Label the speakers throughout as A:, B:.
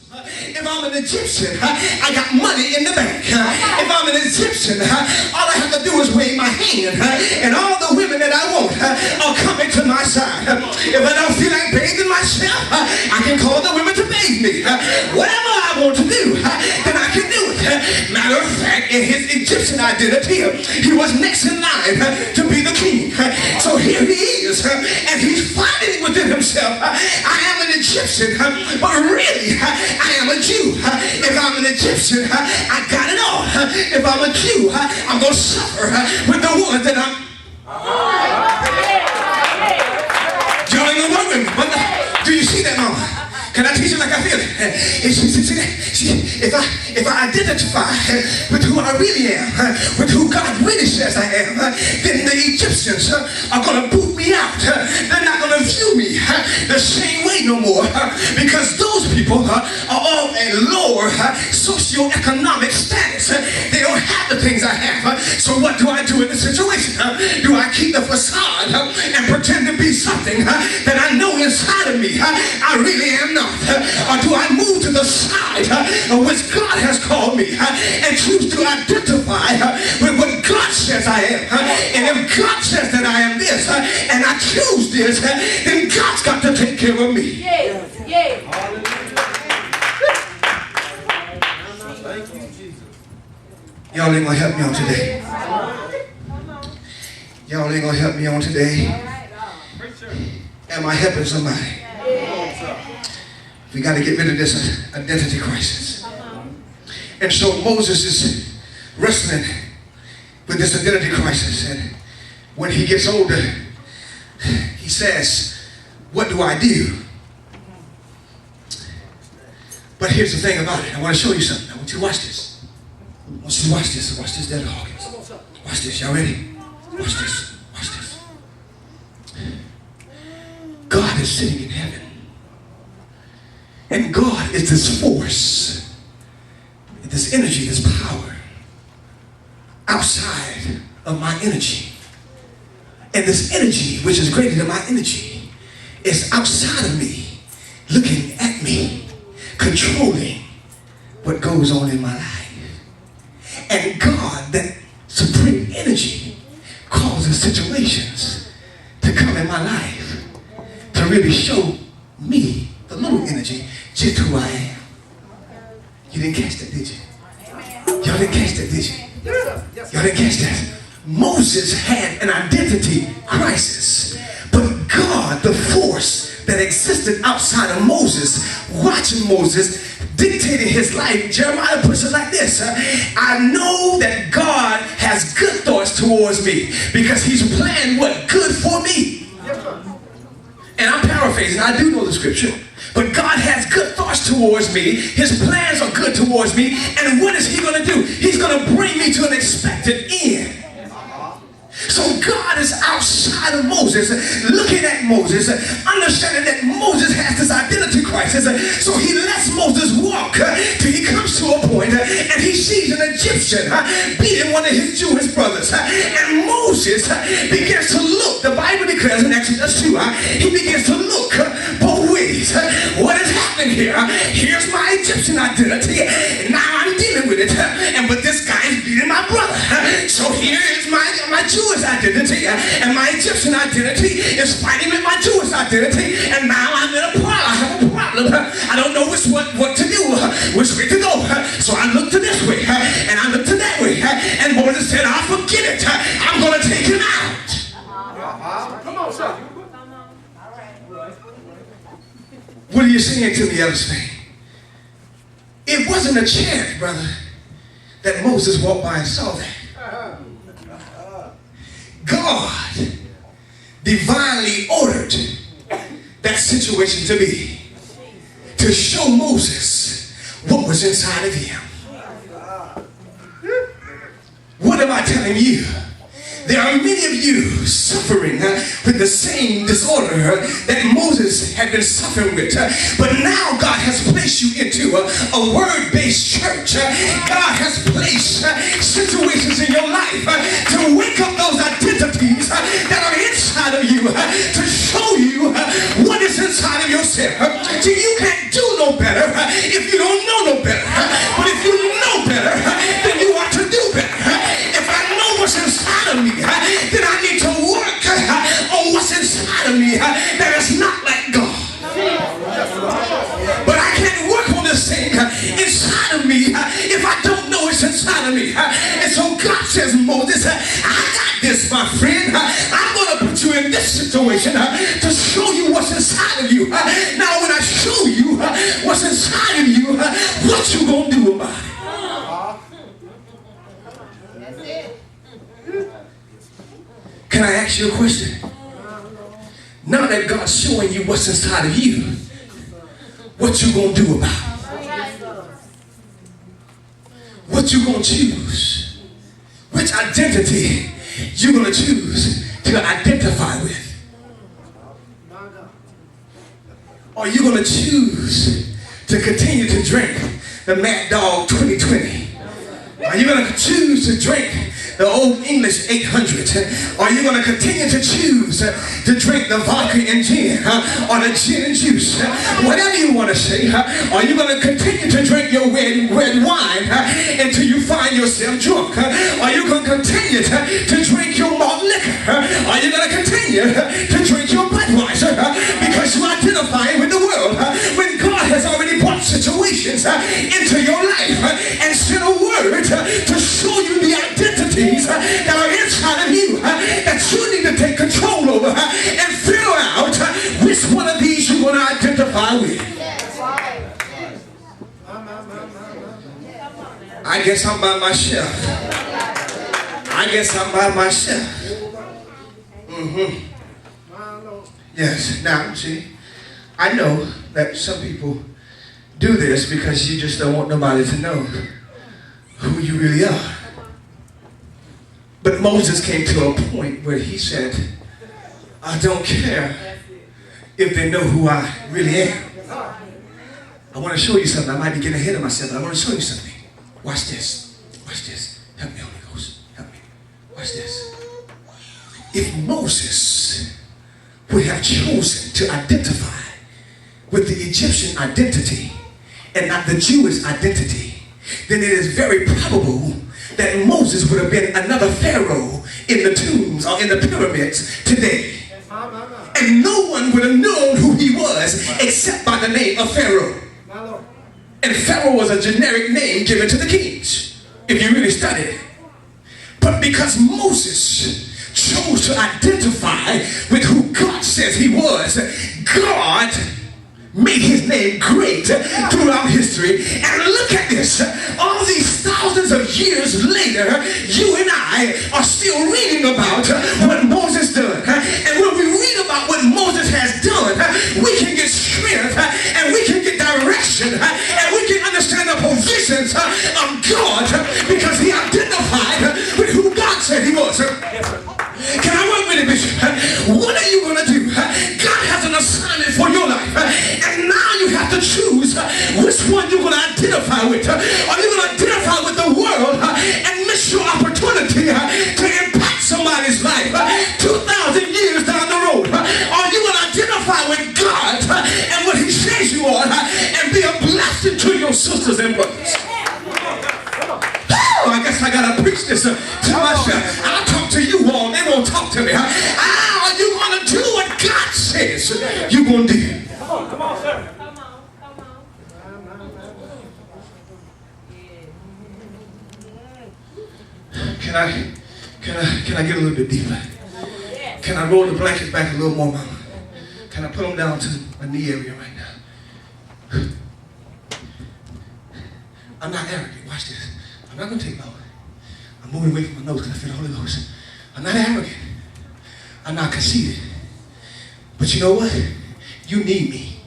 A: If I'm an Egyptian, I got money in the bank. If I'm an Egyptian, all I have to do is wave my hand, and all the women that I want are coming to my side. If I don't feel like bathing myself, I can call the women to bathe me. Whatever I want to do, then I can do it. Matter of fact, in his Egyptian identity, he was next in line to be the king. So here he is, and he's fighting within himself. I am an Egyptian, but really, I am a Jew. If I'm an Egyptian, I got it all. If I'm a Jew, I'm going to suffer with the ones that I'm... Y'all ain't gonna work with me, but do you see that, mama? Can I teach you like I feel it? If I identify with who I really am, with who God really says I am, then the Egyptians are going to boot me out. They're not going to view me the same way no more, because those people are of a lower socioeconomic status. They don't have the things I have. So what do I do in this situation? Do I keep the facade and pretend to be something that I know inside of me I really am not? Or do I move to the side of which God has called me and choose to identify with what God says I am? And if God says that I am this and I choose this, then God's got to take care of me.
B: Yes, yes.
A: Y'all ain't gonna help me on today. Y'all ain't gonna help me on today. Am I helping somebody? We got to get rid of this identity crisis. And so Moses is wrestling with this identity crisis. And when he gets older, he says, what do I do? But here's the thing about it. I want to show you something. I want you to watch this. I want you to watch this. Watch this, Dad Hawkins. Watch this. Y'all ready? Watch this. Watch this. God is sitting in heaven. And God is this force, this energy, this power outside of my energy. And this energy, which is greater than my energy, is outside of me, looking at me, controlling what goes on in my life. And God, that supreme energy, causes situations to come in my life to really show me, the little energy, just who I am. You didn't catch that, did you? Y'all didn't catch that, did you? Y'all didn't catch that? Moses had an identity crisis, but God, the force that existed outside of Moses, watching Moses, dictating his life, Jeremiah puts it like this: I know that God has good thoughts towards me because he's planned what? Good for me. And I'm paraphrasing, I do know the scripture. But God has good thoughts towards me. His plans are good towards me. And what is he going to do? He's going to bring me to an expected end. So God is outside of Moses, looking at Moses, understanding that Moses has this identity crisis. So he lets Moses walk till he comes to a point and he sees an Egyptian beating one of his Jewish brothers. And Moses begins to look. The Bible declares in Exodus 2, he begins to look both ways. What is happening here? Here's my Egyptian identity. Now I'm dealing with it. But this guy is beating my brother. So here is my Jewish identity, and my Egyptian identity is fighting with my Jewish identity, and now I'm in a problem. I have a problem. I don't know what to do, which way to go. So I look to this way, and I look to that way, and Moses said, I'll forget it. I'm going to take him out. Come on, sir. What are you saying to me, Ellis? It wasn't a chance, brother, that Moses walked by and saw that. God divinely ordered that situation to be, to show Moses what was inside of him. What am I telling you? There are many of you suffering with the same disorder that Moses had been suffering with. But now God has placed you into a word-based church. God has placed situations in your life to wake up those identities that are inside of you, to show you what is inside of yourself. So you can't do no better better if you don't know no better. But if you know better, then you ought to do better. If I know what's inside of me, then I need to work on what's inside of me that is not like God. But I can't work on this thing inside of me if I don't know it's inside of me. And so God says, Moses, I got this, my friend. I'm going to put you in this situation to show you what's inside of you. Now, when I show you what's inside of you, what you going to do about it?
B: That's it.
A: Can I ask you a question? Now that God's showing you what's inside of you, what you gonna do about it? What you gonna choose? Which identity you gonna choose to identify with? Or you gonna choose to continue to drink the Mad Dog 2020? Are you gonna choose to drink the Old English 800? Are you going to continue to choose to drink the vodka and gin or the gin and juice? Whatever you want to say. Are you going to continue to drink your red wine until you find yourself drunk? Are you going to continue to drink your malt liquor? Are you going to continue to drink your Budweiser because you identify with the world when God has already brought situations into your life and sent a word to show you the identity that are inside of you that you need to take control over and figure out which one of these you want to identify with. I guess I'm by myself. I guess I'm by myself. Yes. Now, see, I know that some people do this because you just don't want nobody to know who you really are. But Moses came to a point where he said, I don't care if they know who I really am. I want to show you something. I might be getting ahead of myself, but I want to show you something. Watch this. Watch this. Help me, Holy Ghost. Help me. Watch this. If Moses would have chosen to identify with the Egyptian identity and not the Jewish identity, then it is very probable that Moses would have been another Pharaoh in the tombs or in the pyramids today. And no one would have known who he was except by the name of Pharaoh. And Pharaoh was a generic name given to the kings, if you really study it. But because Moses chose to identify with who God says he was, God made his name great throughout history. And look at this. All these thousands of years later, you and I are still reading about what Moses done. And when we read about what Moses has done, we can get strength and we can get direction and we can understand the provisions of God because he identified with who God said he was. Can I work with it, Bishop? What are you going to do? God has an assignment for your life. And now you have to choose which one you're going to identify with. Are you going to identify with the world and miss your opportunity to impact somebody's life 2,000 years down the road? Are you going to identify with God and what he says you are and be a blessing to your sisters and brothers? I guess I gotta preach this to myself. I'll talk to you all, they won't talk to me. Are you gonna do what God says you're gonna do? Come on, sir. Can I get a little bit deeper? Can I roll the blankets back a little more, Mama? Can I put them down to my knee area right now? I'm not arrogant. Watch this. I'm not going to take long. I'm moving away from my nose because I feel the Holy Ghost. I'm not arrogant. I'm not conceited. But you know what? You need me.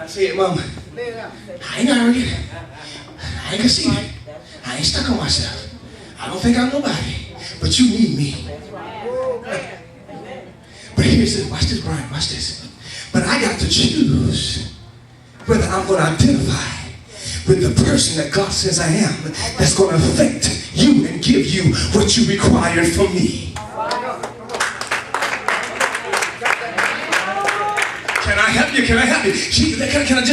A: Say it, Mama. I ain't arrogant. I ain't conceited. I ain't stuck on myself. I don't think I'm nobody. But you need me. But here's this. Watch this, Brian. Watch this. But I got to choose whether I'm going to identify with the person that God says I am that's going to affect you and give you what you require from me. Can I help you? Can I help you? Can I just